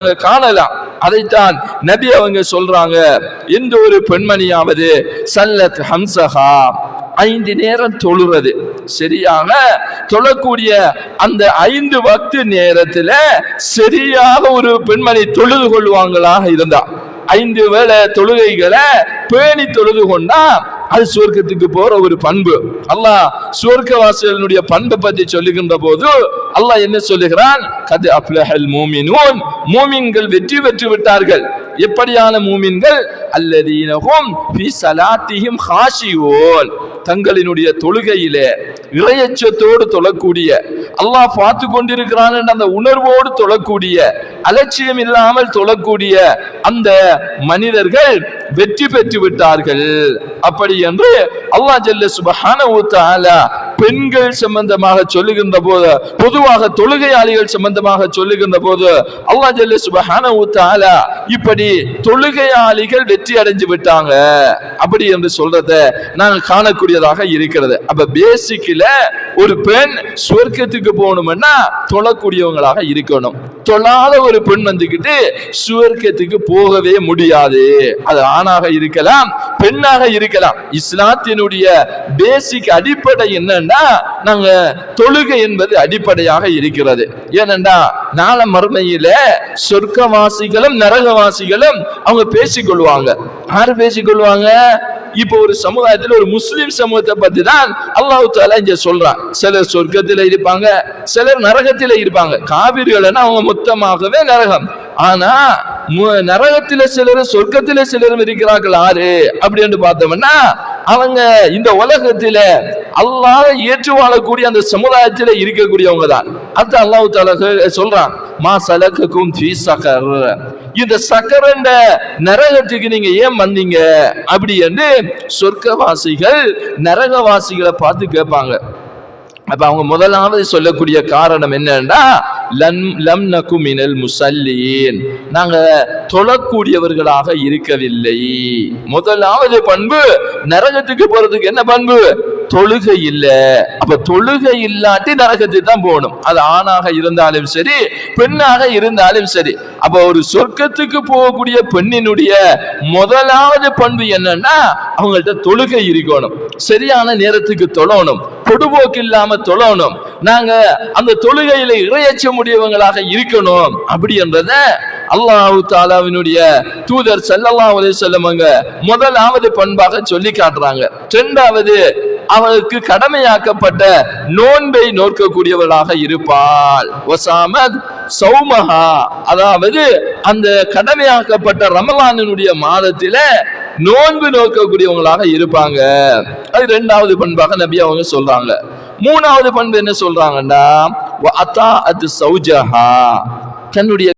காணலாம். அதைத்தான் நபி அவங்க சொல்றாங்க, எந்த ஒரு பெண்மணியாவது சல்லத் ஹம்சஹா 5 நேரம் தொழுறது, சரியாக தொழக்கூடிய அந்த 5 வக்து நேரத்துல சரியாக ஒரு பெண்மணி தொழுது கொள்வாங்களாக இருந்தா, 5 வேளை தொழுகைகளை பேணி தொழுது கொண்டா அது சுவர்க்கத்துக்கு போற ஒரு பண்பு. அல்லாஹ் சுவர்க்கவாசிகளுடைய பண்பை பற்றி சொல்லுகின்ற போது அல்லாஹ் என்ன சொல்லுகிறான்? கத் அஃப்லஹல் மூமினூன், மூமின்கள் வெற்றி பெற்று விட்டார்கள். எப்படியான மூமின்கள்? அல்லதீனஹும் ஃபீ ஸலாத்திஹிம் காஷியூன், தங்களினுடைய தொழுகையிலே இறையச்சத்தோடு தொழக்கூடிய, அல்லாஹ் பார்த்து கொண்டிருக்கிறான் என்ற அந்த உணர்வோடு தொழக்கூடிய, அலட்சியம் இல்லாமல் தொழக்கூடிய அந்த மனிதர்கள் வெற்றி பெற்று விட்டார்கள். அப்படி என்று அல்லாஹ் ஜல்ல சுப்ஹானஹு வ தஆலா பெண்கள் சம்பந்தமாக சொல்லுகின்ற போது, பொதுவாக தொழுகையாளிகள் சம்பந்தமாக சொல்லுகின்ற போது அல்லாஹ் ஜல்ல சுப்ஹானஹு வ தஆலா இப்படி தொழுகையாளிகள் வெற்றி அடைஞ்சு விட்டாங்க அப்படி என்று சொல்றத நாங்கள் காணக்கூடியதாக இருக்கிறது. அப்ப பேசிக்கல ஒரு பெண் சுவர்க்கத்துக்கு போகணும்னா தொழக்கூடியவங்களாக இருக்கணும். தொழாத ஒரு பெண் வந்துகிட்டு சுவர்க்கத்துக்கு போகவே முடியாது. அது ஆணாக இருக்கலாம், பெண்ணாக இருக்கலாம். இஸ்லாத்தினுடைய பேசிக் அடிப்படை என்னன்னா, நாங்க தொழுகை என்பது அடிப்படையாக இருக்கிறது. ஏனென்றா நாள மறுமையில சொர்க்கவாசிகளும் நரகவாசிகளும் அவங்க பேசிக்கொள்வாங்க. யாரு பேசிக்கொள்வாங்க? இப்ப ஒரு சமுதாயத்தில் ஒரு முஸ்லிம் சமூகத்தை பத்தி தான் அல்லாஹ் தஆலா இங்க சொல்றான். சிலர் சொர்க்கத்தில் இருப்பாங்க, சிலர் நரகத்தில் இருப்பாங்க. காபிர்கள்னா அவங்க மொத்தமாகவே நரகம். ஆனா நரகத்தில சிலரும் சொர்க்கத்தில சிலரும் இருக்கிறார்கள். ஆறு அப்படி என்று பார்த்தோம்னா அவங்க இந்த உலகத்தில அல்லாஹ் ஏற்று வாழக்கூடிய அந்த சமுதாயத்தில இருக்கக்கூடியவங்க தான். அது அல்லாஹ் தஆலா சொல்றான், மா சலகக்கும் ஃபீ ஸகர், இந்த சக்கர் என்ற நரகத்துக்கு நீங்க ஏன் வந்தீங்க அப்படி என்று சொர்க்கவாசிகள் நரகவாசிகளை பார்த்து கேட்பாங்க. அப்ப அவங்க முதலாவது சொல்லக்கூடிய காரணம் என்னன்னா, லம் நகு மினல் முஸல்லீன், நாங்க தொழக்கூடியவர்களாக இருக்கவில்லை. முதலாவது பண்பு, நரகத்துக்கு போறதுக்கு என்ன பண்பு? தொழுகை இல்ல. அப்ப தொழுகை இல்லாட்டி நரகத்துக்கு தான் போகணும். அது ஆணாக இருந்தாலும் சரி, பெண்ணாக இருந்தாலும் சரி. அப்ப ஒரு சொர்க்கத்துக்கு போகக்கூடிய பெண்ணினுடைய முதலாவது பண்பு என்னன்னா, அவங்கள்ட்ட தொழுகை இருக்கணும், சரியான நேரத்துக்கு தொழணும், பொடுபோக்கு இல்லாம தொழணும், நாங்க அந்த தொழுகையில இறையச்ச முடியவங்களாக இருக்கணும். அப்படி என்றத அல்லாஹ் தஆலாவினுடைய தூதர் ஸல்லல்லாஹு அலைஹி வஸல்லம் முதலாவது பண்பாக சொல்லி காட்டுறாங்க. இரண்டாவது, அவளுக்கு கடமையாக்கப்பட்ட நோன்பை நோக்கக்கூடியவளாக இருப்பாள். வசாமத் சௌமஹா, அதாவது அந்த கடமையாக்கப்பட்ட ரமலானினுடைய மாதத்தில நோன்பு நோக்கக்கூடியவங்களாக இருப்பாங்க. அது இரண்டாவது பண்பாக நபி அவங்க சொல்றாங்க. மூணாவது பண்பு என்ன சொல்றாங்கன்னா, வஅதாஅத் ஸௌஜஹா, தன்னுடைய